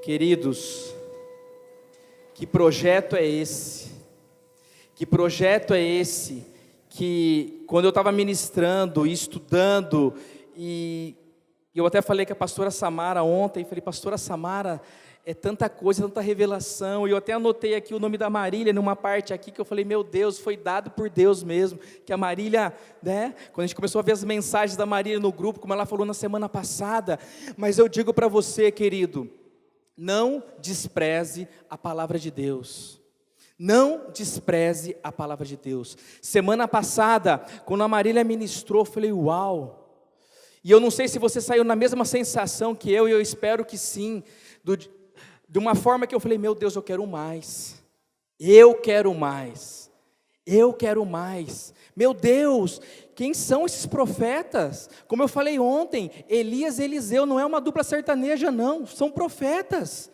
Queridos, que projeto é esse? Que projeto é esse que, quando eu estava ministrando e estudando, e eu até falei com a pastora Samara ontem, falei, pastora Samara, é tanta coisa, tanta revelação, e eu até anotei aqui o nome da Marília, numa parte aqui, que eu falei, meu Deus, foi dado por Deus mesmo, que a Marília, né, quando a gente começou a ver as mensagens da Marília no grupo, como ela falou na semana passada, mas eu digo para você, querido, não despreze a palavra de Deus. Não despreze a palavra de Deus. Semana passada, quando a Marília ministrou, eu falei, uau. E eu não sei se você saiu na mesma sensação que eu, e eu espero que sim. De uma forma que eu falei, meu Deus, eu quero mais. Eu quero mais. Eu quero mais. Meu Deus, quem são esses profetas? Como eu falei ontem, Elias e Eliseu não é uma dupla sertaneja não, são profetas.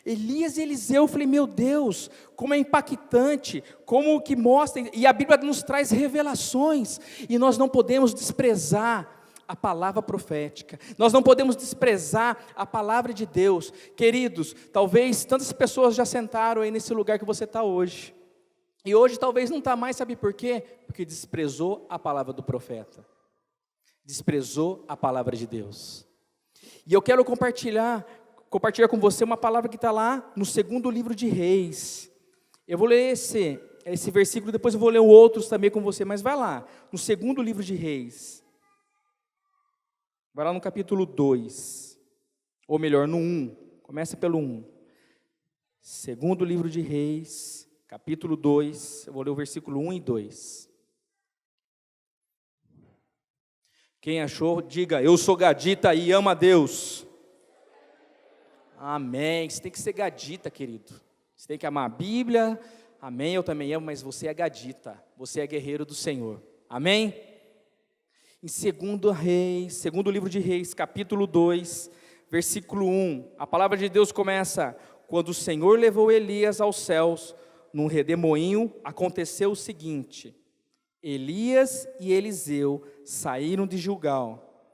Elias e Eliseu, eu falei, meu Deus, como é impactante, como que mostra, e a Bíblia nos traz revelações, e nós não podemos desprezar a palavra profética, nós não podemos desprezar a palavra de Deus. Queridos, talvez tantas pessoas já sentaram aí nesse lugar que você está hoje, e hoje talvez não está mais, sabe por quê? Porque desprezou a palavra do profeta, desprezou a palavra de Deus. E eu quero compartilhar com você uma palavra que está lá no segundo livro de Reis. Eu vou ler esse versículo, depois eu vou ler outros também com você, mas vai lá, no segundo livro de Reis. Vai lá no capítulo 2, ou melhor, no 1, começa pelo 1. Segundo livro de Reis, capítulo 2, eu vou ler o versículo 1 e 2. Quem achou, diga, eu sou gadita e amo a Deus. Amém, você tem que ser gadita, querido. Você tem que amar a Bíblia, amém, eu também amo, mas você é gadita, você é guerreiro do Senhor, amém? Em segundo livro de Reis, capítulo 2, versículo 1, a palavra de Deus começa, quando o Senhor levou Elias aos céus, num redemoinho, aconteceu o seguinte, Elias e Eliseu saíram de Gilgal,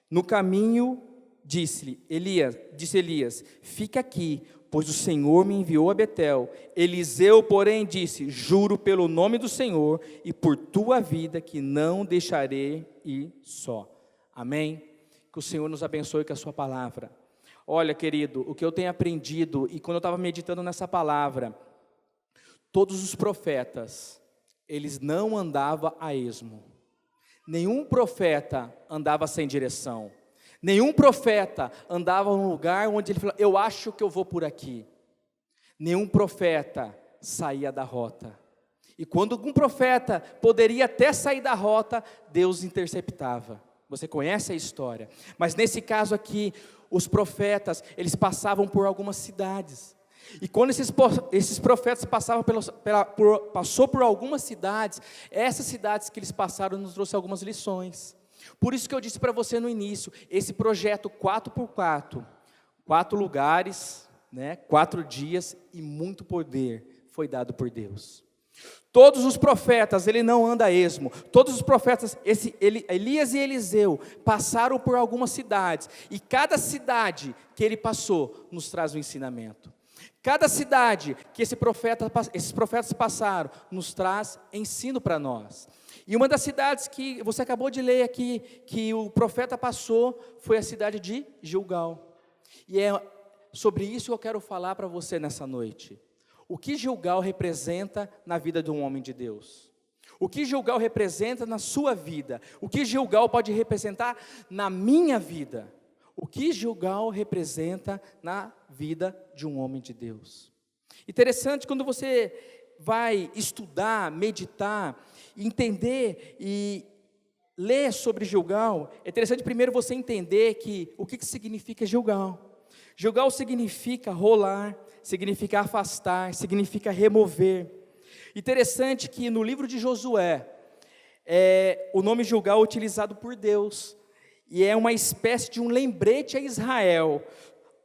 no caminho, disse Elias, fica aqui, pois o Senhor me enviou a Betel. Eliseu, porém, disse, juro pelo nome do Senhor e por tua vida que não deixarei ir só. Amém? Que o Senhor nos abençoe com a sua palavra. Olha, querido, o que eu tenho aprendido, e quando eu estava meditando nessa palavra, todos os profetas, eles não andavam a esmo. Nenhum profeta andava sem direção. Nenhum profeta andava num lugar onde ele falou, eu acho que eu vou por aqui. Nenhum profeta saía da rota. E quando algum profeta poderia até sair da rota, Deus interceptava. Você conhece a história. Mas nesse caso aqui, os profetas, eles passavam por algumas cidades. E quando esses profetas passavam passou por algumas cidades, essas cidades que eles passaram nos trouxe algumas lições. Por isso que eu disse para você no início, esse projeto 4x4, 4 lugares, né, 4 dias e muito poder foi dado por Deus. Todos os profetas, ele não anda a esmo, todos os profetas, Elias e Eliseu, passaram por algumas cidades, e cada cidade que ele passou, nos traz um ensinamento. Cada cidade que esses profetas passaram, nos traz ensino para nós. E uma das cidades que você acabou de ler aqui, que o profeta passou, foi a cidade de Gilgal. E é sobre isso que eu quero falar para você nessa noite. O que Gilgal representa na vida de um homem de Deus? O que Gilgal representa na sua vida? O que Gilgal pode representar na minha vida? O que Gilgal representa na vida de um homem de Deus? Interessante, quando você vai estudar, meditar, entender e ler sobre Gilgal, é interessante primeiro você entender o que significa Gilgal. Gilgal significa rolar, significa afastar, significa remover. Interessante que no livro de Josué, o nome Gilgal é utilizado por Deus, e é uma espécie de um lembrete a Israel,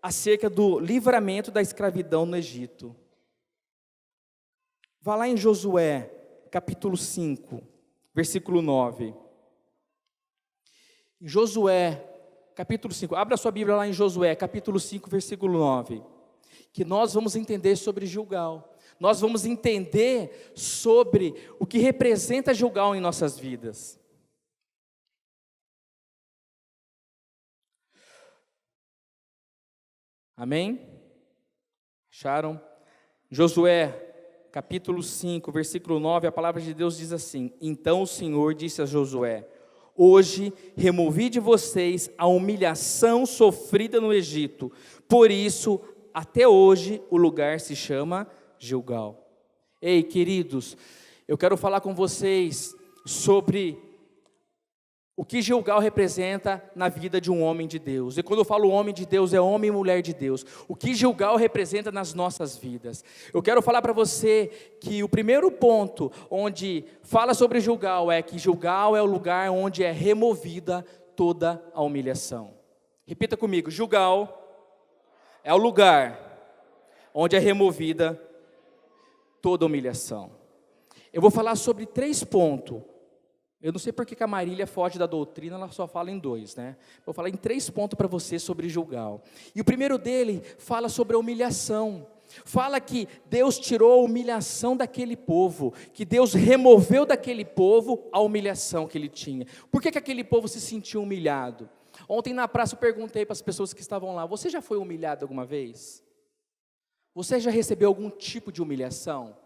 acerca do livramento da escravidão no Egito. Vá lá em Josué, capítulo 5, versículo 9. Josué, capítulo 5, abra sua Bíblia lá em Josué, capítulo 5, versículo 9. que nós vamos entender sobre Gilgal. Nós vamos entender sobre o que representa Gilgal em nossas vidas. Amém? Acharam? Josué, capítulo 5, versículo 9, a palavra de Deus diz assim: Então o Senhor disse a Josué: Hoje removi de vocês a humilhação sofrida no Egito, por isso, até hoje, o lugar se chama Gilgal. Ei, queridos, eu quero falar com vocês sobre o que Gilgal representa na vida de um homem de Deus. E quando eu falo homem de Deus, é homem e mulher de Deus. O que Gilgal representa nas nossas vidas. Eu quero falar para você que o primeiro ponto onde fala sobre Gilgal é que Gilgal é o lugar onde é removida toda a humilhação. Repita comigo: Gilgal é o lugar onde é removida toda a humilhação. Eu vou falar sobre 3 pontos. Eu não sei porque que a Marília foge da doutrina, ela só fala em 2, né? Vou falar em 3 pontos para você sobre Gilgal. E o primeiro dele fala sobre a humilhação. Fala que Deus tirou a humilhação daquele povo, que Deus removeu daquele povo a humilhação que ele tinha. Por que aquele povo se sentiu humilhado? Ontem na praça eu perguntei para as pessoas que estavam lá: você já foi humilhado alguma vez? Você já recebeu algum tipo de humilhação?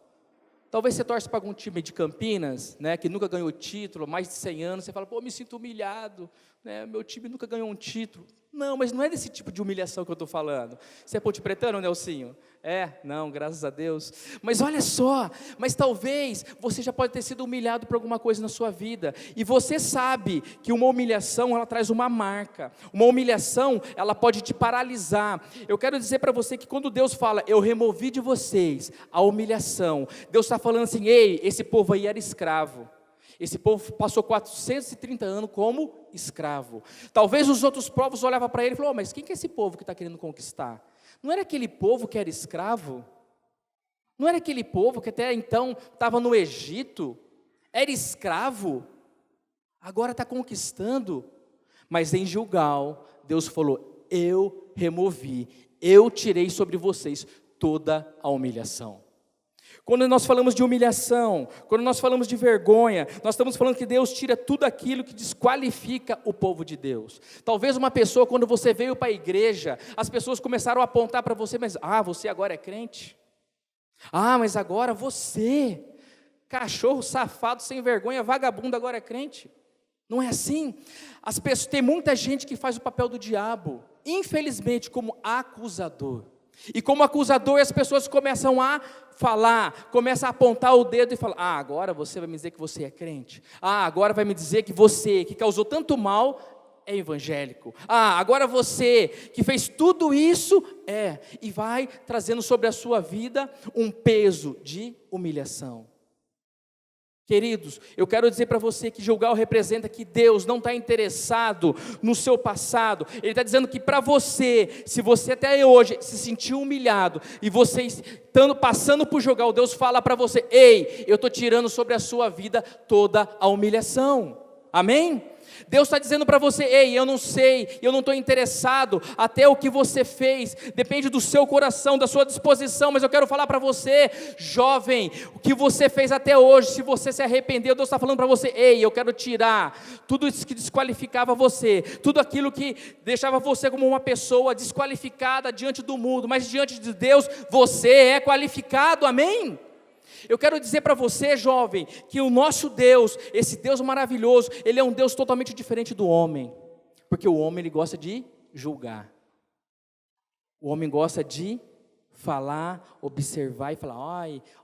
Talvez você torce para algum time de Campinas, né, que nunca ganhou título, mais de 100 anos, você fala: pô, me sinto humilhado, né, meu time nunca ganhou um título. Não, mas não é desse tipo de humilhação que eu estou falando. Você é ponte pretano, Nelsinho? Não, graças a Deus. Mas olha só, mas talvez você já pode ter sido humilhado por alguma coisa na sua vida, e você sabe que uma humilhação, ela traz uma marca, uma humilhação, ela pode te paralisar. Eu quero dizer para você que quando Deus fala: eu removi de vocês a humilhação, Deus está falando assim: ei, esse povo aí era escravo. Esse povo passou 430 anos como escravo. Talvez os outros povos olhavam para ele e falavam: mas quem que é esse povo que está querendo conquistar? Não era aquele povo que era escravo? Não era aquele povo que até então estava no Egito? Era escravo? Agora está conquistando? Mas em Gilgal, Deus falou: eu removi, eu tirei sobre vocês toda a humilhação. Quando nós falamos de humilhação, quando nós falamos de vergonha, nós estamos falando que Deus tira tudo aquilo que desqualifica o povo de Deus. Talvez uma pessoa, quando você veio para a igreja, as pessoas começaram a apontar para você: mas você agora é crente? Mas agora você, cachorro safado, sem vergonha, vagabundo, agora é crente? Não é assim? Tem muita gente que faz o papel do diabo, infelizmente, como acusador. E como acusador, as pessoas começam a falar, começam a apontar o dedo e falar: agora você vai me dizer que você é crente? Agora vai me dizer que você, que causou tanto mal, é evangélico? Agora você, que fez tudo isso, e vai trazendo sobre a sua vida um peso de humilhação. Queridos, eu quero dizer para você que Gilgal representa que Deus não está interessado no seu passado. Ele está dizendo que para você, se você até hoje se sentiu humilhado, e você passando por Gilgal, Deus fala para você: ei, eu estou tirando sobre a sua vida toda a humilhação. Amém? Deus está dizendo para você: ei, eu não sei, eu não estou interessado, até o que você fez, depende do seu coração, da sua disposição, mas eu quero falar para você, jovem, o que você fez até hoje, se você se arrependeu, Deus está falando para você: ei, eu quero tirar tudo isso que desqualificava você, tudo aquilo que deixava você como uma pessoa desqualificada diante do mundo, mas diante de Deus, você é qualificado, amém? Eu quero dizer para você, jovem, que o nosso Deus, esse Deus maravilhoso, Ele é um Deus totalmente diferente do homem, porque o homem ele gosta de julgar, o homem gosta de falar, observar e falar: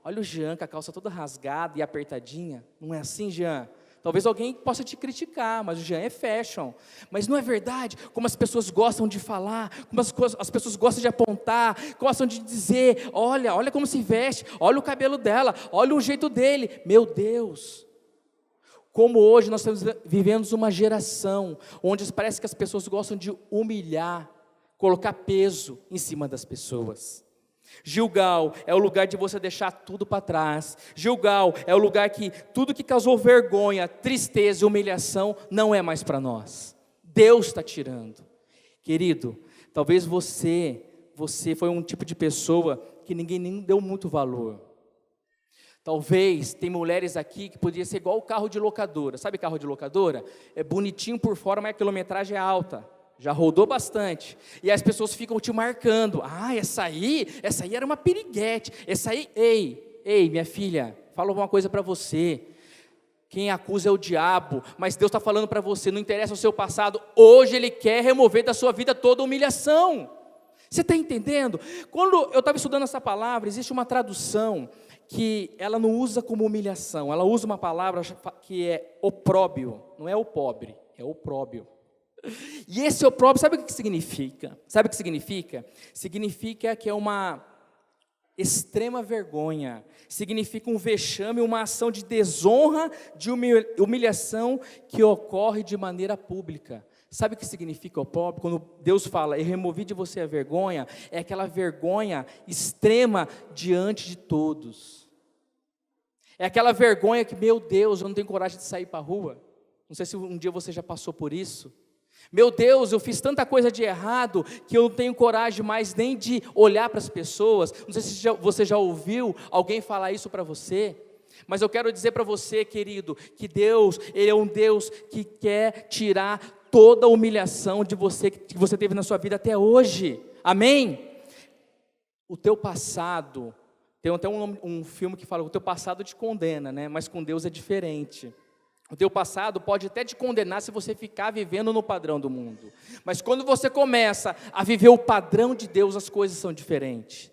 olha o Jean com a calça toda rasgada e apertadinha. Não é assim, Jean? Talvez alguém possa te criticar, mas o Jean é fashion. Mas não é verdade? Como as pessoas gostam de falar, como as pessoas gostam de apontar, gostam de dizer: olha como se veste, olha o cabelo dela, olha o jeito dele. Meu Deus! Como hoje nós estamos vivendo uma geração onde parece que as pessoas gostam de humilhar, colocar peso em cima das pessoas. Gilgal é o lugar de você deixar tudo para trás. Gilgal é o lugar que tudo que causou vergonha, tristeza e humilhação não é mais para nós. Deus está tirando. Querido, talvez você você foi um tipo de pessoa que ninguém nem deu muito valor. Talvez tem mulheres aqui que podia ser igual o carro de locadora. Sabe carro de locadora? É bonitinho por fora, mas a quilometragem é alta. Já rodou bastante. E as pessoas ficam te marcando. Ah, essa aí era uma piriguete. Essa aí, ei, minha filha, falo uma coisa para você. Quem acusa é o diabo, mas Deus está falando para você, não interessa o seu passado, hoje Ele quer remover da sua vida toda humilhação. Você está entendendo? Quando eu estava estudando essa palavra, existe uma tradução que ela não usa como humilhação, ela usa uma palavra que é opróbio, não é o pobre, é opróbio. E esse opróbio, sabe o que significa? Sabe o que significa? Significa que é uma extrema vergonha, significa um vexame, uma ação de desonra, de humilhação que ocorre de maneira pública. Sabe o que significa opróbio? Quando Deus fala, eu removi de você a vergonha, é aquela vergonha extrema diante de todos. É aquela vergonha que, meu Deus, eu não tenho coragem de sair para a rua. Não sei se um dia você já passou por isso. Meu Deus, eu fiz tanta coisa de errado que eu não tenho coragem mais nem de olhar para as pessoas. Não sei se você já ouviu alguém falar isso para você, mas eu quero dizer para você, querido, que Deus, Ele é um Deus que quer tirar toda a humilhação de você que você teve na sua vida até hoje. Amém? O teu passado, tem até um filme que fala, o teu passado te condena, né? Mas com Deus é diferente. O teu passado pode até te condenar se você ficar vivendo no padrão do mundo. Mas quando você começa a viver o padrão de Deus, as coisas são diferentes.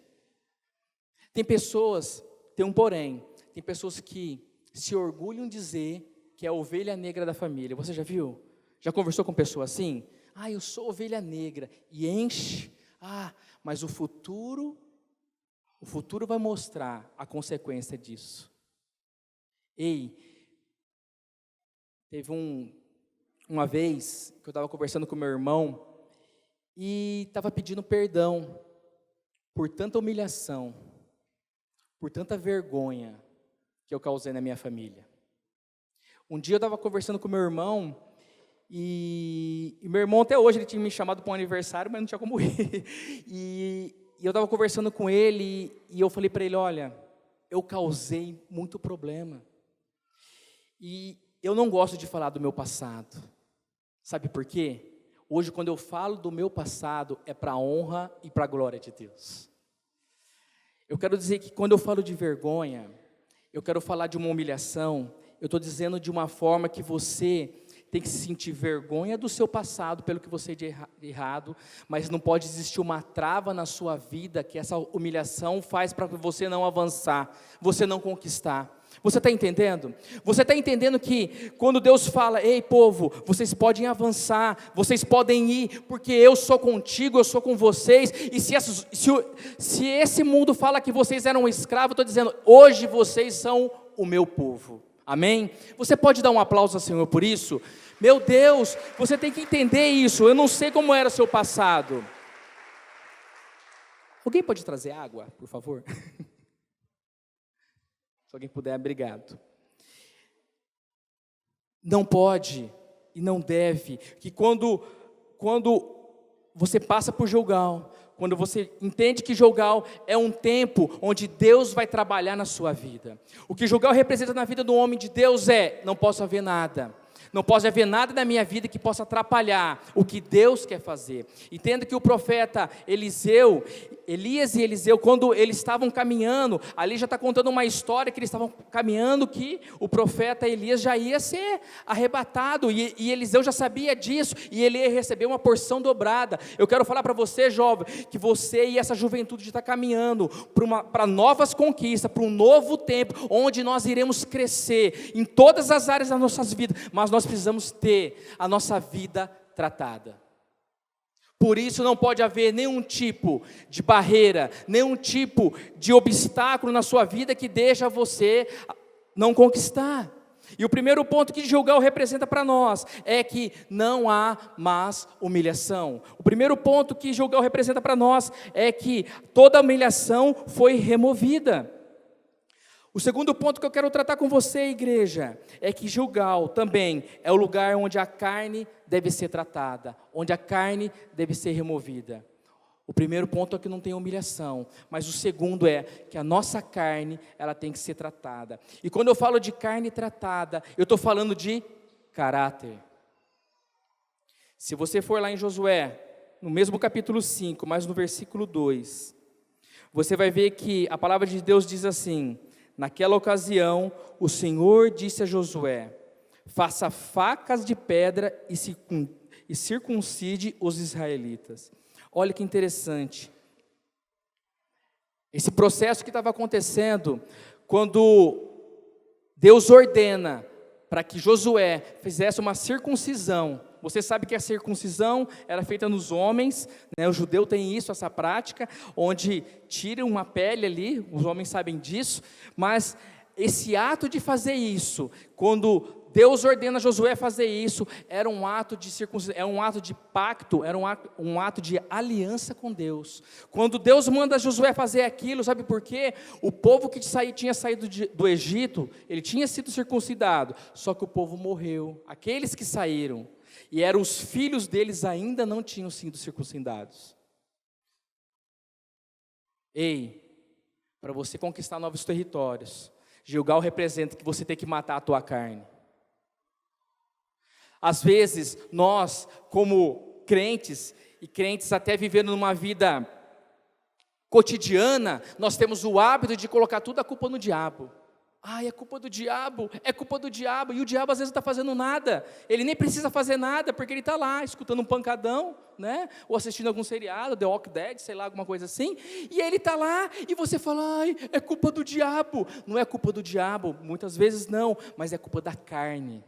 Tem pessoas, tem um porém, tem pessoas que se orgulham de dizer que é a ovelha negra da família. Você já viu? Já conversou com pessoa assim? Ah, eu sou ovelha negra. E enche. Ah, mas o futuro vai mostrar a consequência disso. Ei, teve uma vez que eu estava conversando com meu irmão e estava pedindo perdão por tanta humilhação, por tanta vergonha que eu causei na minha família. Um dia eu estava conversando com meu irmão e meu irmão até hoje ele tinha me chamado para um aniversário, mas não tinha como ir. E eu estava conversando com ele e eu falei para ele, olha, eu causei muito problema. E eu não gosto de falar do meu passado. Sabe por quê? Hoje, quando eu falo do meu passado, é para a honra e para a glória de Deus. Eu quero dizer que quando eu falo de vergonha, eu quero falar de uma humilhação, eu estou dizendo de uma forma que você tem que sentir vergonha do seu passado, pelo que você de errado, mas não pode existir uma trava na sua vida, que essa humilhação faz para você não avançar, você não conquistar. Você está entendendo? Você está entendendo que quando Deus fala, ei povo, vocês podem avançar, vocês podem ir, porque eu sou contigo, eu sou com vocês, e se esse mundo fala que vocês eram escravos, eu estou dizendo, hoje vocês são o meu povo. Amém? Você pode dar um aplauso ao Senhor por isso? Meu Deus, você tem que entender isso, eu não sei como era o seu passado. Alguém pode trazer água, por favor? Se alguém puder, obrigado. Não pode e não deve, que quando você passa por Gilgal, quando você entende que Gilgal é um tempo onde Deus vai trabalhar na sua vida. O que Gilgal representa na vida do homem de Deus é, não posso haver nada. Não pode haver nada na minha vida que possa atrapalhar o que Deus quer fazer. Entenda que o profeta Elias e Eliseu, quando eles estavam caminhando, ali já está contando uma história que eles estavam caminhando, que o profeta Elias já ia ser arrebatado, e Eliseu já sabia disso, e ele ia receber uma porção dobrada. Eu quero falar para você, jovem, que você e essa juventude está caminhando para novas conquistas, para um novo tempo, onde nós iremos crescer em todas as áreas das nossas vidas, mas nós precisamos ter a nossa vida tratada. Por isso não pode haver nenhum tipo de barreira, nenhum tipo de obstáculo na sua vida que deixa você não conquistar. E o primeiro ponto que Gilgal representa para nós é que não há mais humilhação. O primeiro ponto que Gilgal representa para nós é que toda humilhação foi removida. O segundo ponto que eu quero tratar com você, igreja, é que Gilgal também é o lugar onde a carne deve ser tratada, onde a carne deve ser removida. O primeiro ponto é que não tem humilhação, mas o segundo é que a nossa carne, ela tem que ser tratada. E quando eu falo de carne tratada, eu estou falando de caráter. Se você for lá em Josué, no mesmo capítulo 5, mas no versículo 2, você vai ver que a palavra de Deus diz assim: naquela ocasião, o Senhor disse a Josué: faça facas de pedra e circuncide os israelitas. Olha que interessante. Esse processo que estava acontecendo, quando Deus ordena para que Josué fizesse uma circuncisão. Você sabe que a circuncisão era feita nos homens, né? O judeu tem isso, essa prática, onde tiram uma pele ali, os homens sabem disso, mas esse ato de fazer isso, quando Deus ordena a Josué fazer isso, era um ato de circuncisão, era um ato de pacto, era um ato de aliança com Deus. Quando Deus manda Josué fazer aquilo, sabe por quê? O povo que tinha saído do Egito, ele tinha sido circuncidado, só que o povo morreu, aqueles que saíram, e eram os filhos deles ainda não tinham sido circuncidados. Ei, para você conquistar novos territórios, Gilgal representa que você tem que matar a tua carne. Às vezes, nós, como crentes, e crentes até vivendo numa vida cotidiana, nós temos o hábito de colocar tudo a culpa no diabo. Ai, é culpa do diabo, e o diabo às vezes não está fazendo nada, ele nem precisa fazer nada, porque ele está lá, escutando um pancadão, né? Ou assistindo algum seriado, The Walking Dead, sei lá, alguma coisa assim, e ele está lá, e você fala, ai, é culpa do diabo. Não é culpa do diabo, muitas vezes não, mas é culpa da carne.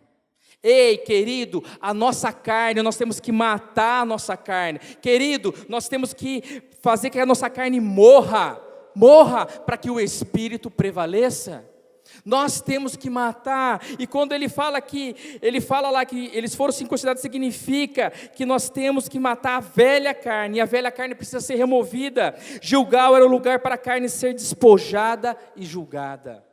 Ei, querido, a nossa carne, nós temos que matar a nossa carne. Querido, nós temos que fazer que a nossa carne morra para que o Espírito prevaleça. Nós temos que matar, e quando ele fala lá que eles foram circuncidados, significa que nós temos que matar a velha carne, e a velha carne precisa ser removida. Gilgal era o lugar para a carne ser despojada e julgada.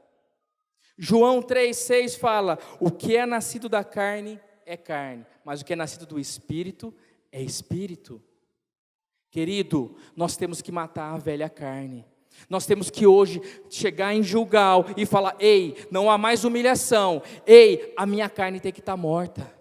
João 3,6 fala: o que é nascido da carne é carne, mas o que é nascido do Espírito é Espírito. Querido, nós temos que matar a velha carne. Nós temos que hoje chegar em Gilgal e falar: ei, não há mais humilhação, ei, a minha carne tem que estar morta.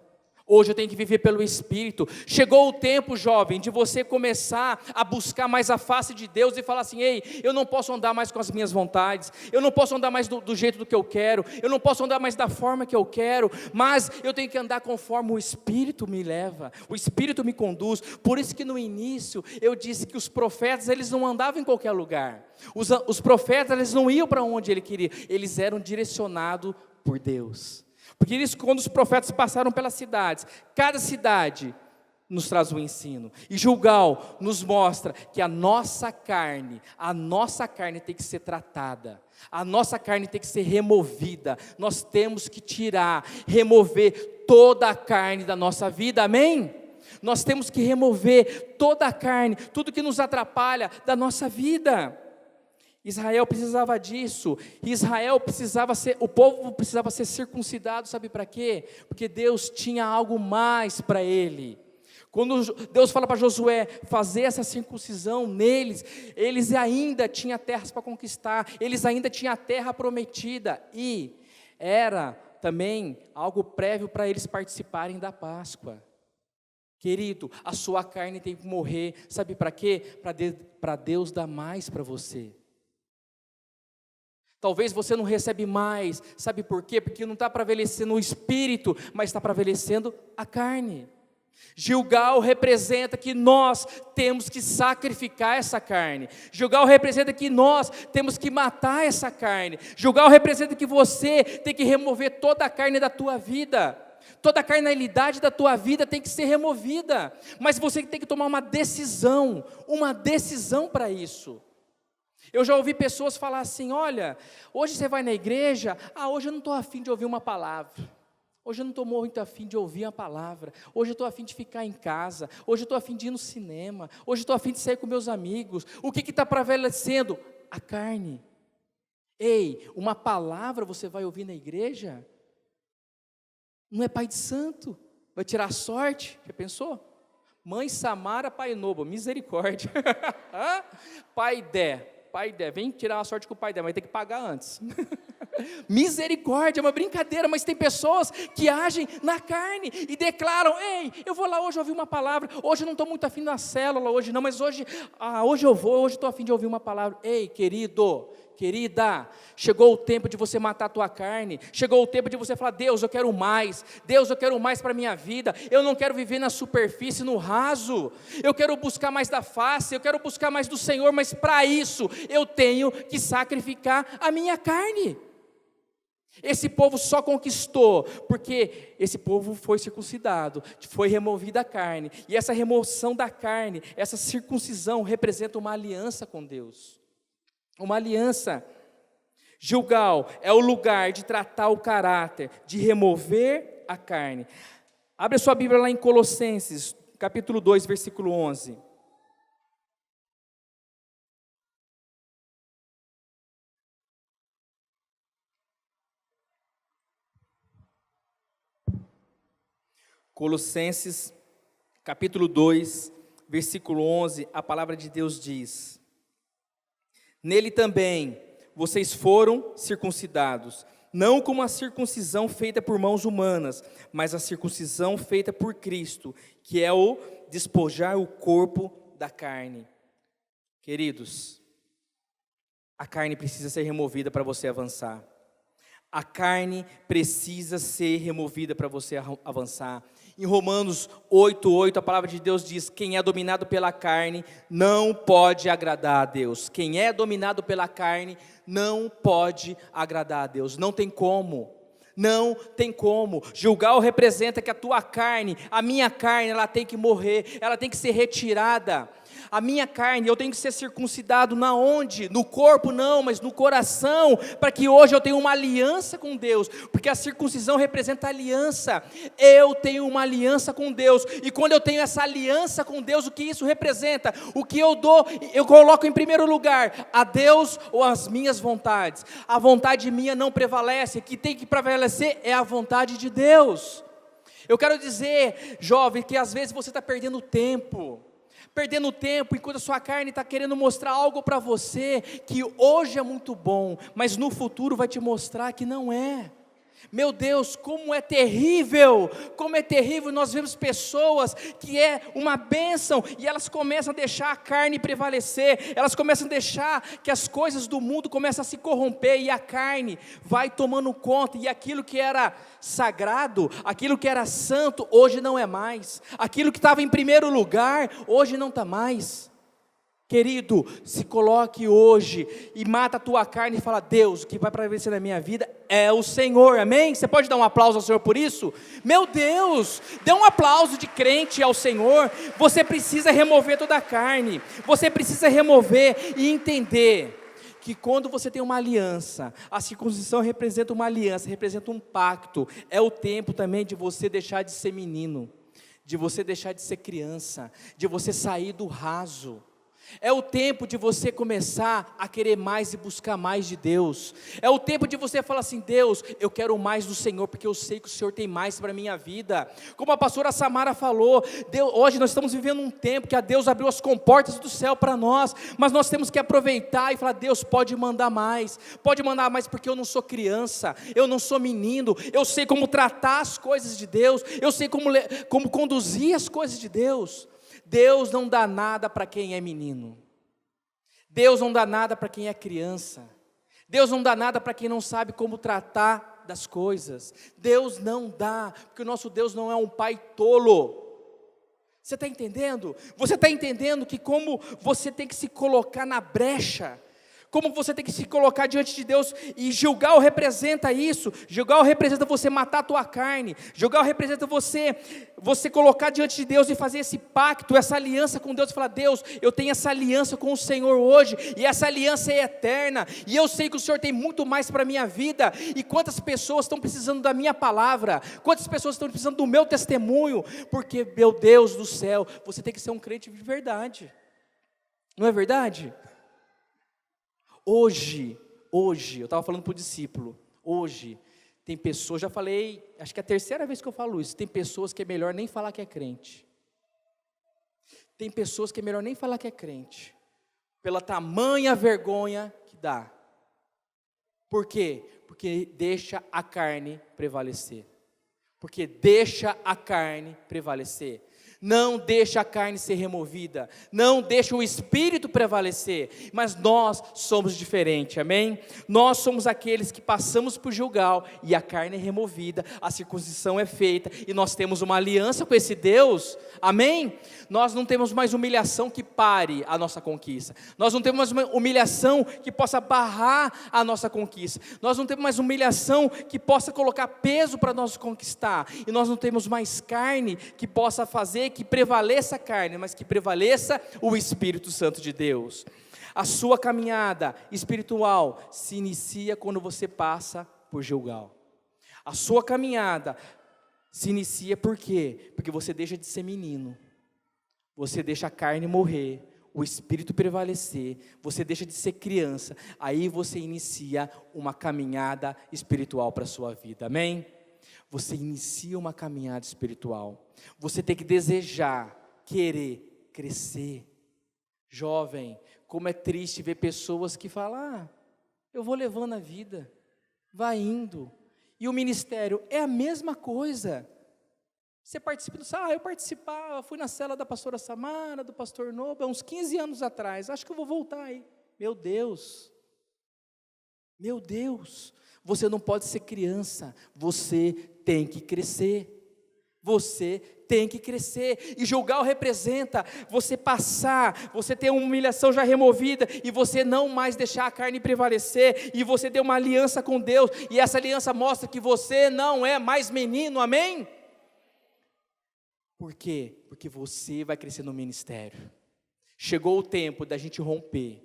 Hoje eu tenho que viver pelo Espírito. Chegou o tempo, jovem, de você começar a buscar mais a face de Deus e falar assim: ei, eu não posso andar mais com as minhas vontades, eu não posso andar mais do jeito do que eu quero, eu não posso andar mais da forma que eu quero, mas eu tenho que andar conforme o Espírito me leva, o Espírito me conduz. Por isso que no início eu disse que os profetas, eles não andavam em qualquer lugar, os profetas, eles não iam para onde ele queria, eles eram direcionados por Deus. Porque isso, quando os profetas passaram pelas cidades, cada cidade nos traz um ensino. E Gilgal nos mostra que a nossa carne tem que ser tratada. A nossa carne tem que ser removida. Nós temos que remover toda a carne da nossa vida, amém? Nós temos que remover toda a carne, tudo que nos atrapalha da nossa vida. Israel precisava disso, o povo precisava ser circuncidado, sabe para quê? Porque Deus tinha algo mais para ele. Quando Deus fala para Josué fazer essa circuncisão neles, eles ainda tinham terras para conquistar, eles ainda tinham a terra prometida, e era também algo prévio para eles participarem da Páscoa. Querido, a sua carne tem que morrer, sabe para quê? Para Deus dar mais para você. Talvez você não recebe mais, sabe por quê? Porque não está prevalecendo o Espírito, mas está prevalecendo a carne. Gilgal representa que nós temos que sacrificar essa carne. Gilgal representa que nós temos que matar essa carne. Gilgal representa que você tem que remover toda a carne da tua vida. Toda a carnalidade da tua vida tem que ser removida. Mas você tem que tomar uma decisão para isso. Eu já ouvi pessoas falar assim: olha, hoje você vai na igreja, hoje eu não estou afim de ouvir uma palavra, hoje eu não estou muito afim de ouvir a palavra, hoje eu estou afim de ficar em casa, hoje eu estou afim de ir no cinema, hoje eu estou afim de sair com meus amigos. O que está prevalecendo? A carne. Ei, uma palavra você vai ouvir na igreja? Não é pai de santo, vai tirar a sorte, já pensou? Mãe Samara, pai Nobo, misericórdia. Pai Dé, vem tirar a sorte com o pai Dé, mas tem que pagar antes. Misericórdia, é uma brincadeira, mas tem pessoas que agem na carne e declaram: ei, eu vou lá hoje ouvir uma palavra, hoje eu não estou muito afim da célula, hoje não, mas hoje eu vou, hoje estou afim de ouvir uma palavra. Ei, querido, querida, chegou o tempo de você matar a tua carne, chegou o tempo de você falar: Deus, eu quero mais para a minha vida, eu não quero viver na superfície, no raso, eu quero buscar mais da face, eu quero buscar mais do Senhor, mas para isso eu tenho que sacrificar a minha carne. Esse povo só conquistou, porque esse povo foi circuncidado, foi removida a carne, e essa remoção da carne, essa circuncisão representa uma aliança com Deus, uma aliança. Gilgal é o lugar de tratar o caráter, de remover a carne. Abre a sua Bíblia lá em Colossenses, capítulo 2, versículo 11. Colossenses, capítulo 2, versículo 11, a palavra de Deus diz: nele também vocês foram circuncidados, não com a circuncisão feita por mãos humanas, mas a circuncisão feita por Cristo, que é o despojar o corpo da carne. Queridos, a carne precisa ser removida para você avançar. A carne precisa ser removida para você avançar. Em Romanos 8:8, a palavra de Deus diz: quem é dominado pela carne não pode agradar a Deus. Quem é dominado pela carne não pode agradar a Deus. Não tem como. Não tem como. Gilgal representa que a tua carne, a minha carne, ela tem que morrer, ela tem que ser retirada. A minha carne, eu tenho que ser circuncidado na onde? No corpo não, mas no coração, para que hoje eu tenha uma aliança com Deus, porque a circuncisão representa aliança. Eu tenho uma aliança com Deus, e quando eu tenho essa aliança com Deus, o que isso representa? O que eu dou, eu coloco em primeiro lugar, a Deus ou as minhas vontades. A vontade minha não prevalece, o que tem que prevalecer é a vontade de Deus. Eu quero dizer, jovem, que às vezes você está perdendo tempo enquanto a sua carne está querendo mostrar algo para você, que hoje é muito bom, mas no futuro vai te mostrar que não é. Meu Deus, como é terrível nós vemos pessoas que é uma bênção, e elas começam a deixar a carne prevalecer, elas começam a deixar que as coisas do mundo começam a se corromper, e a carne vai tomando conta, e aquilo que era sagrado, aquilo que era santo, hoje não é mais, aquilo que estava em primeiro lugar, hoje não está mais. Querido, se coloque hoje e mata a tua carne e fala: Deus, o que vai prevalecer na minha vida é o Senhor, amém? Você pode dar um aplauso ao Senhor por isso? Meu Deus, dê um aplauso de crente ao Senhor. Você precisa remover toda a carne, você precisa remover e entender que quando você tem uma aliança, a circuncisão representa uma aliança, representa um pacto. É o tempo também de você deixar de ser menino, de você deixar de ser criança, de você sair do raso. É o tempo de você começar a querer mais e buscar mais de Deus. É o tempo de você falar assim: Deus, eu quero mais do Senhor, porque eu sei que o Senhor tem mais para a minha vida. Como a pastora Samara falou, hoje nós estamos vivendo um tempo que a Deus abriu as comportas do céu para nós, mas nós temos que aproveitar e falar: Deus, pode mandar mais, porque eu não sou criança, eu não sou menino, eu sei como tratar as coisas de Deus, eu sei como conduzir as coisas de Deus. Deus não dá nada para quem é menino, Deus não dá nada para quem é criança, Deus não dá nada para quem não sabe como tratar das coisas. Deus não dá, porque o nosso Deus não é um pai tolo. Você está entendendo? Você está entendendo que como você tem que se colocar na brecha, como você tem que se colocar diante de Deus, e Gilgal representa isso. Gilgal representa você matar a tua carne, Gilgal representa você colocar diante de Deus e fazer esse pacto, essa aliança com Deus, e falar: Deus, eu tenho essa aliança com o Senhor hoje, e essa aliança é eterna, e eu sei que o Senhor tem muito mais para a minha vida. E quantas pessoas estão precisando da minha palavra, quantas pessoas estão precisando do meu testemunho, porque, meu Deus do céu, você tem que ser um crente de verdade, não é verdade? Hoje, eu estava falando para o discípulo, hoje, tem pessoas, já falei, acho que é a terceira vez que eu falo isso, tem pessoas que é melhor nem falar que é crente. Tem pessoas que é melhor nem falar que é crente, pela tamanha vergonha que dá. Por quê? Porque deixa a carne prevalecer. Porque deixa a carne prevalecer. Não deixa a carne ser removida, não deixa o Espírito prevalecer, mas nós somos diferentes, amém? Nós somos aqueles que passamos por Gilgal, e a carne é removida, a circuncisão é feita, e nós temos uma aliança com esse Deus, amém? Nós não temos mais humilhação que pare a nossa conquista, nós não temos mais uma humilhação que possa barrar a nossa conquista, nós não temos mais humilhação que possa colocar peso para nós conquistar, e nós não temos mais carne que possa fazer que prevaleça a carne, mas que prevaleça o Espírito Santo de Deus. A sua caminhada espiritual se inicia quando você passa por Gilgal. A sua caminhada se inicia por quê? Porque você deixa de ser menino, você deixa a carne morrer, o Espírito prevalecer, você deixa de ser criança, aí você inicia uma caminhada espiritual para a sua vida, amém? Você inicia uma caminhada espiritual, você tem que desejar, querer, crescer. Jovem, como é triste ver pessoas que falam, eu vou levando a vida, vai indo, e o ministério é a mesma coisa. Você participa, eu participava, fui na cela da pastora Samara, do pastor Noba, uns 15 anos atrás, acho que eu vou voltar aí. Meu Deus, você não pode ser criança, você tem que crescer, e Gilgal representa você passar, você ter uma humilhação já removida, e você não mais deixar a carne prevalecer, e você ter uma aliança com Deus, e essa aliança mostra que você não é mais menino, amém? Por quê? Porque você vai crescer no ministério. Chegou o tempo da gente romper,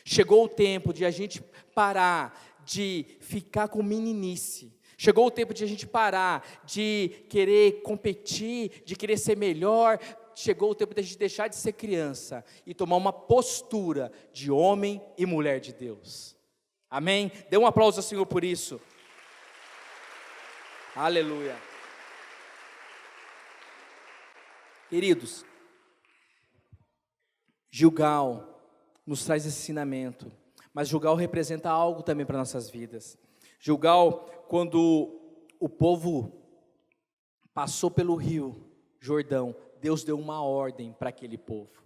chegou o tempo de a gente parar de ficar com meninice, chegou o tempo de a gente parar de querer competir, de querer ser melhor, chegou o tempo de a gente deixar de ser criança e tomar uma postura de homem e mulher de Deus, amém? Dê um aplauso ao Senhor por isso, aleluia. Queridos, Gilgal nos traz esse ensinamento, mas Gilgal representa algo também para nossas vidas. Gilgal, quando o povo passou pelo rio Jordão, Deus deu uma ordem para aquele povo.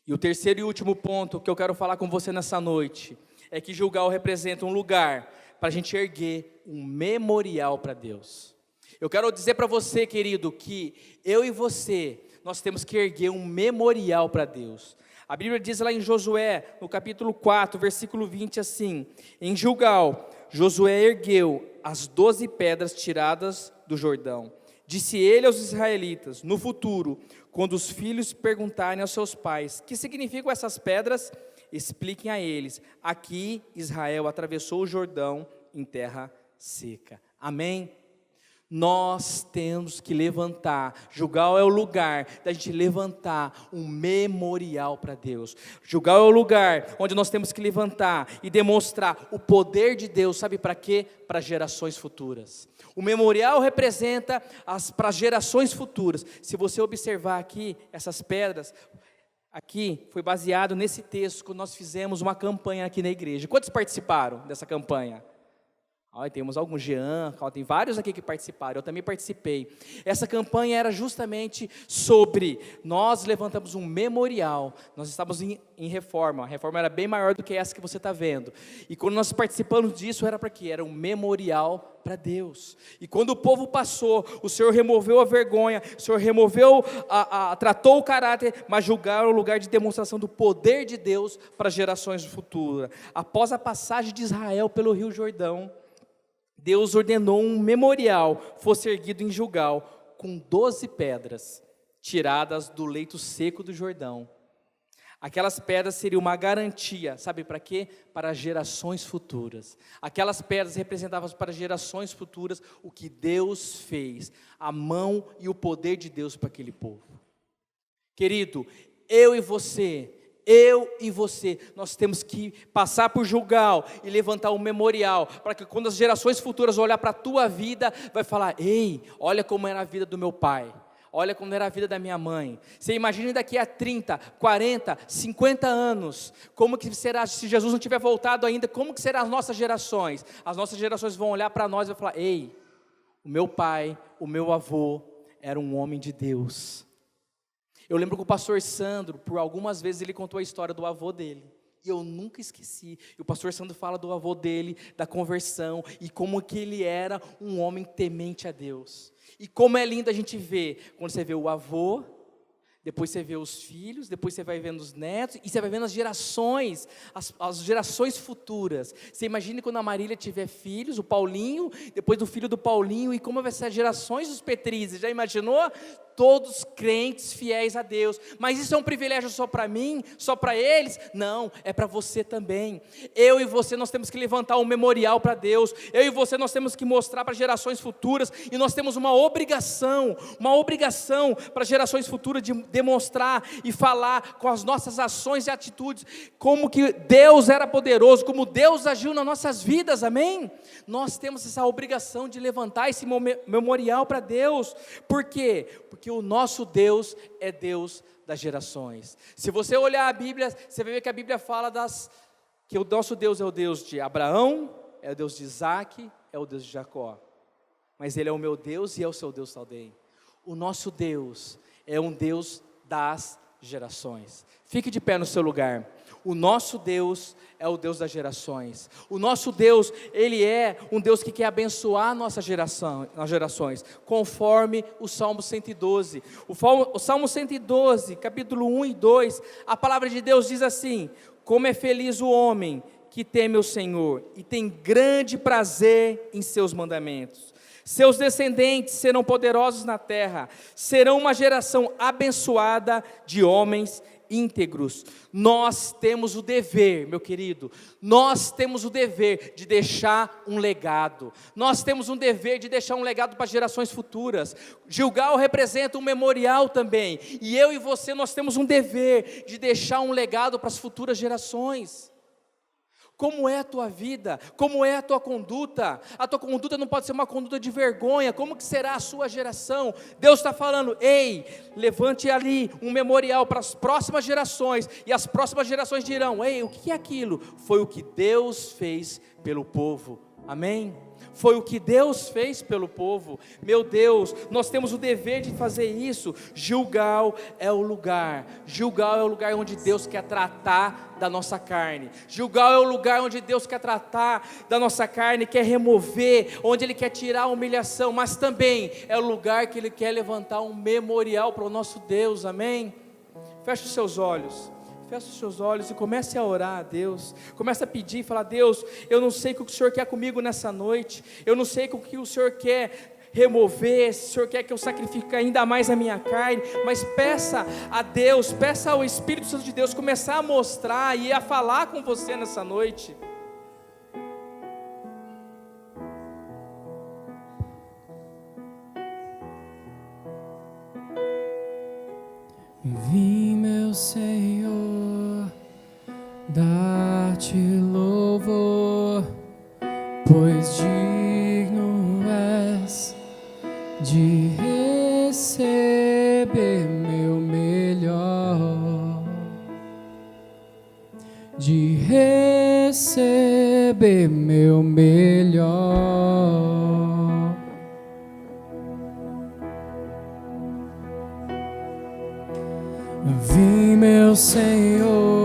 E o terceiro e último ponto que eu quero falar com você nessa noite, é que Gilgal representa um lugar para a gente erguer um memorial para Deus. Eu quero dizer para você, querido, que eu e você, nós temos que erguer um memorial para Deus. A Bíblia diz lá em Josué, no capítulo 4, versículo 20, assim: em Gilgal, Josué ergueu as 12 pedras tiradas do Jordão. Disse ele aos israelitas: no futuro, quando os filhos perguntarem aos seus pais, que significam essas pedras? Expliquem a eles: aqui Israel atravessou o Jordão em terra seca. Amém? Nós temos que levantar, Gilgal é o lugar da gente levantar um memorial para Deus. Gilgal é o lugar onde nós temos que levantar e demonstrar o poder de Deus, sabe para quê? Para gerações futuras. O memorial representa para as gerações futuras. Se você observar aqui, essas pedras, aqui foi baseado nesse texto, quando nós fizemos uma campanha aqui na igreja. Quantos participaram dessa campanha? Temos alguns, Jean, tem vários aqui que participaram, eu também participei. Essa campanha era justamente sobre, nós levantamos um memorial, nós estávamos em reforma, a reforma era bem maior do que essa que você está vendo. E quando nós participamos disso, era para quê? Era um memorial para Deus. E quando o povo passou, o Senhor removeu a vergonha, o Senhor removeu, tratou o caráter, mas julgaram o lugar de demonstração do poder de Deus para gerações futuras. Após a passagem de Israel pelo Rio Jordão, Deus ordenou um memorial fosse erguido em Gilgal, com 12 pedras, tiradas do leito seco do Jordão. Aquelas pedras seriam uma garantia, sabe para quê? Para gerações futuras. Aquelas pedras representavam para gerações futuras o que Deus fez, a mão e o poder de Deus para aquele povo. Querido, eu e você, nós temos que passar por Gilgal e levantar um memorial, para que quando as gerações futuras olhar para a tua vida, vai falar: ei, olha como era a vida do meu pai, olha como era a vida da minha mãe. Você imagina daqui a 30, 40, 50 anos, como que será, se Jesus não tiver voltado ainda, como que serão as nossas gerações? As nossas gerações vão olhar para nós e vão falar: ei, o meu pai, o meu avô, era um homem de Deus. Eu lembro que o pastor Sandro, por algumas vezes, ele contou a história do avô dele. E eu nunca esqueci. E o pastor Sandro fala do avô dele, da conversão, e como que ele era um homem temente a Deus. E como é lindo a gente ver, quando você vê o avô, depois você vê os filhos, depois você vai vendo os netos, e você vai vendo as gerações, as gerações futuras. Você imagina quando a Marília tiver filhos, o Paulinho, depois do filho do Paulinho, e como vai ser as gerações dos Petrizes, já imaginou? Todos crentes, fiéis a Deus. Mas isso é um privilégio só para mim, só para eles? Não, é para você também. Eu e você, nós temos que levantar um memorial para Deus. Eu e você, nós temos que mostrar para gerações futuras, e nós temos uma obrigação para gerações futuras de demonstrar e falar com as nossas ações e atitudes, como que Deus era poderoso, como Deus agiu nas nossas vidas, amém? Nós temos essa obrigação de levantar esse memorial para Deus. Por quê? Porque o nosso Deus é Deus das gerações. Se você olhar a Bíblia, você vai ver que a Bíblia fala que o nosso Deus é o Deus de Abraão, é o Deus de Isaac, é o Deus de Jacó. Mas Ele é o meu Deus e é o seu Deus também. O nosso Deus é um Deus das gerações. Fique de pé no seu lugar. O nosso Deus é o Deus das gerações. O nosso Deus, Ele é um Deus que quer abençoar a nossa geração, as gerações, conforme o Salmo 112. O Salmo 112, capítulo 1 e 2, a palavra de Deus diz assim: como é feliz o homem que teme o Senhor e tem grande prazer em seus mandamentos. Seus descendentes serão poderosos na terra, serão uma geração abençoada de homens íntegros. Nós temos o dever, meu querido, nós temos o dever de deixar um legado. Nós temos um dever de deixar um legado para gerações futuras. Gilgal representa um memorial também, e eu e você, nós temos um dever de deixar um legado para as futuras gerações. Como é a tua vida? Como é a tua conduta? A tua conduta não pode ser uma conduta de vergonha. Como que será a sua geração? Deus está falando: ei, levante ali um memorial para as próximas gerações, e as próximas gerações dirão: ei, o que é aquilo? Foi o que Deus fez pelo povo. Amém? Foi o que Deus fez pelo povo. Meu Deus, nós temos o dever de fazer isso. Gilgal é o lugar onde Deus quer tratar da nossa carne. Gilgal é o lugar onde Deus quer tratar da nossa carne, quer remover, onde Ele quer tirar a humilhação, mas também é o lugar que Ele quer levantar um memorial para o nosso Deus, amém? Feche os seus olhos. Feche os seus olhos e comece a orar a Deus. Comece a pedir e falar: Deus, eu não sei o que o Senhor quer comigo nessa noite. Eu não sei o que o Senhor quer remover, se o Senhor quer que eu sacrifique ainda mais a minha carne. Mas peça a Deus, peça ao Espírito Santo de Deus começar a mostrar e a falar com você nessa noite. Vim, meu Senhor, dar-te louvor, pois digno és de receber meu melhor, de receber meu melhor. Vim, meu Senhor,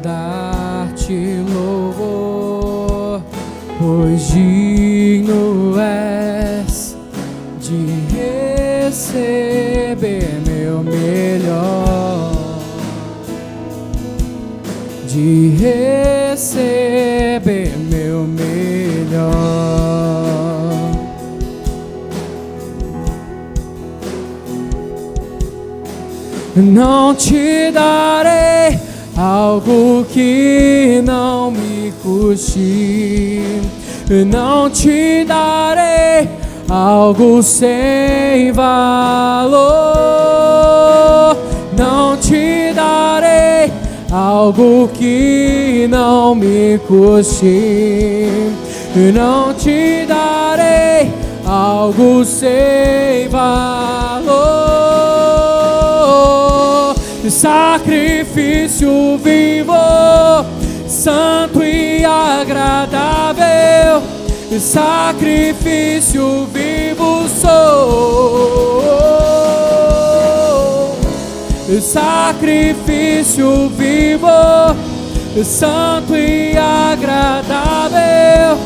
dar-te louvor, pois digno és de receber meu melhor, de receber meu melhor. Não te darei algo que não me custe, não te darei algo sem valor, não te darei algo que não me custe, não te darei algo sem valor, sacrifício vivo, santo e agradável, sacrifício vivo sou, sacrifício vivo, santo e agradável,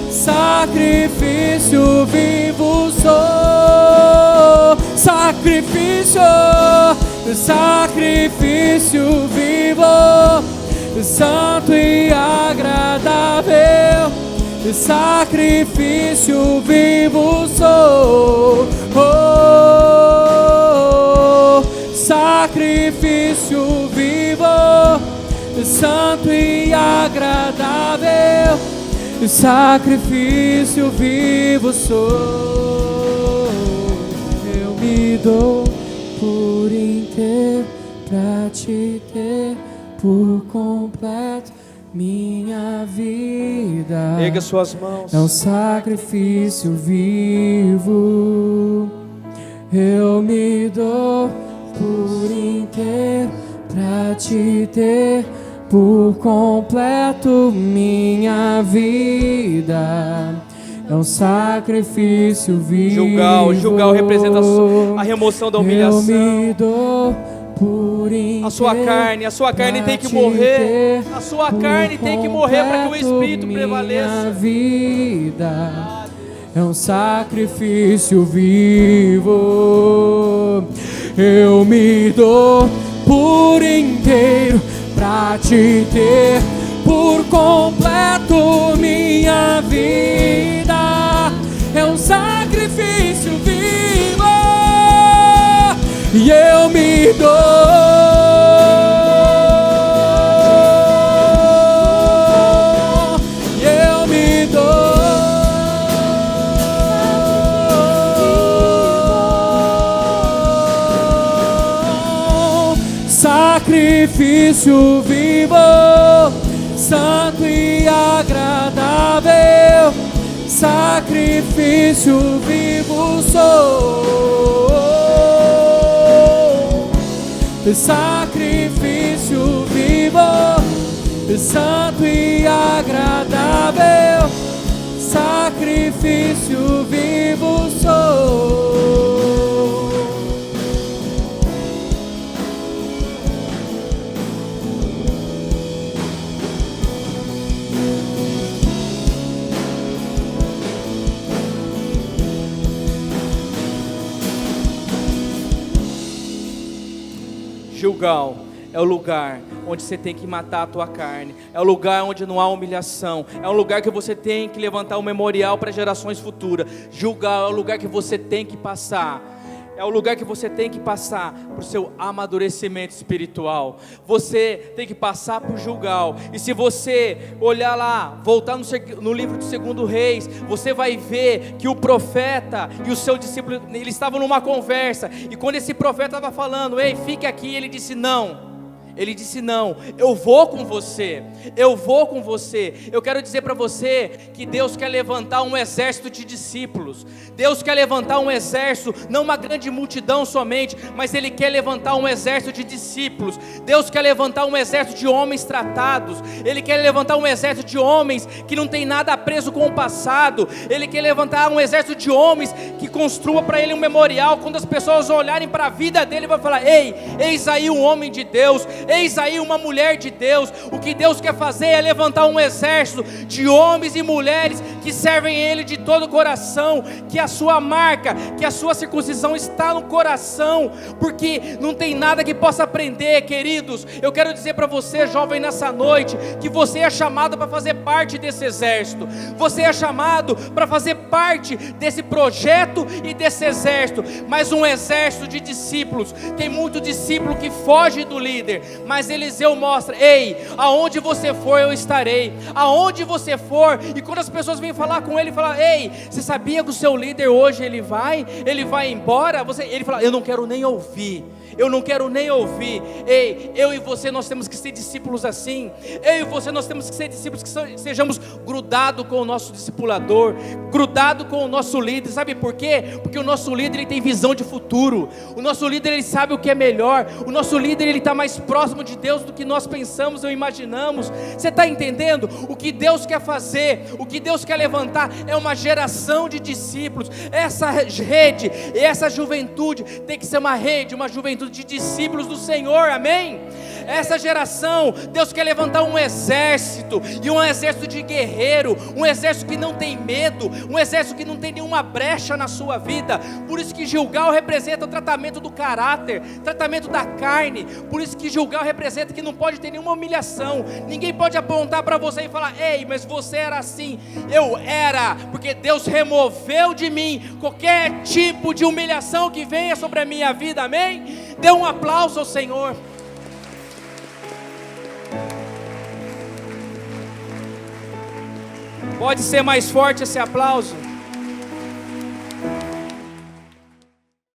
sacrifício vivo sou, sacrifício, sacrifício vivo, santo e agradável, sacrifício vivo sou, sacrifício vivo, santo e agradável, sacrifício vivo sou. Eu me dou por inteiro pra te ter por completo. Minha vida erga suas mãos. É um sacrifício vivo. Eu me dou por inteiro pra te ter por completo. Minha vida é um sacrifício vivo. Gilgal representa a remoção da humilhação. Eu me dou por inteiro. A sua carne tem que morrer. A sua carne tem que morrer para que o Espírito prevaleça. Minha vida é um sacrifício vivo. Eu me dou por inteiro pra te ter por completo. Minha vida é um sacrifício vivo. E eu me dou, eu me dou, sacrifício vivo, santo e agradável, sacrifício vivo sou. Sacrifício vivo, santo e agradável, sacrifício vivo sou. Gilgal é o lugar onde você tem que matar a tua carne. É o lugar onde não há humilhação. É um lugar que você tem que levantar um memorial para gerações futuras. Gilgal é o lugar que você tem que passar. É o lugar que você tem que passar para o seu amadurecimento espiritual. Você tem que passar por Gilgal. E se você olhar lá, voltar no livro de 2 Reis, você vai ver que o profeta e o seu discípulo, eles estavam numa conversa. E quando esse profeta estava falando, ei, fique aqui, ele disse não. Ele disse não, eu vou com você, eu vou com você. Eu quero dizer para você que Deus quer levantar um exército de discípulos. Deus quer levantar um exército, não uma grande multidão somente, mas Ele quer levantar um exército de discípulos. Deus quer levantar um exército de homens tratados. Ele quer levantar um exército de homens que não tem nada preso com o passado. Ele quer levantar um exército de homens que construa para Ele um memorial. Quando as pessoas olharem para a vida dele, vai falar, ei, eis aí um homem de Deus, eis aí uma mulher de Deus. O que Deus quer fazer é levantar um exército de homens e mulheres que servem Ele de todo o coração, que a sua marca, que a sua circuncisão está no coração, porque não tem nada que possa prender, queridos. Eu quero dizer para você, jovem, nessa noite, que você é chamado para fazer parte desse exército. Você é chamado para fazer parte desse projeto e desse exército, mas um exército de discípulos. Tem muito discípulo que foge do líder, mas Eliseu mostra, ei, aonde você for eu estarei, aonde você for. E quando as pessoas vêm falar com ele, falam, ei, você sabia que o seu líder hoje ele vai embora? Ele fala, eu não quero nem ouvir, eu não quero nem ouvir. Ei, eu e você, nós temos que ser discípulos assim. Eu e você, nós temos que ser discípulos que sejamos grudados com o nosso discipulador, grudado com o nosso líder. Sabe por quê? Porque o nosso líder, ele tem visão de futuro. O nosso líder, ele sabe o que é melhor. O nosso líder, ele está mais próximo de Deus do que nós pensamos ou imaginamos. Você está entendendo? O que Deus quer fazer, o que Deus quer levantar é uma geração de discípulos. Essa rede, essa juventude tem que ser uma rede, uma juventude de discípulos do Senhor, amém? Essa geração, Deus quer levantar um exército, e um exército de guerreiro, um exército que não tem medo, um exército que não tem nenhuma brecha na sua vida. Por isso que Gilgal representa o tratamento do caráter, tratamento da carne. Por isso que Gilgal representa que não pode ter nenhuma humilhação. Ninguém pode apontar para você e falar: ei, mas você era assim. Eu era, porque Deus removeu de mim qualquer tipo de humilhação que venha sobre a minha vida, amém? Dê um aplauso ao Senhor. Pode ser mais forte esse aplauso.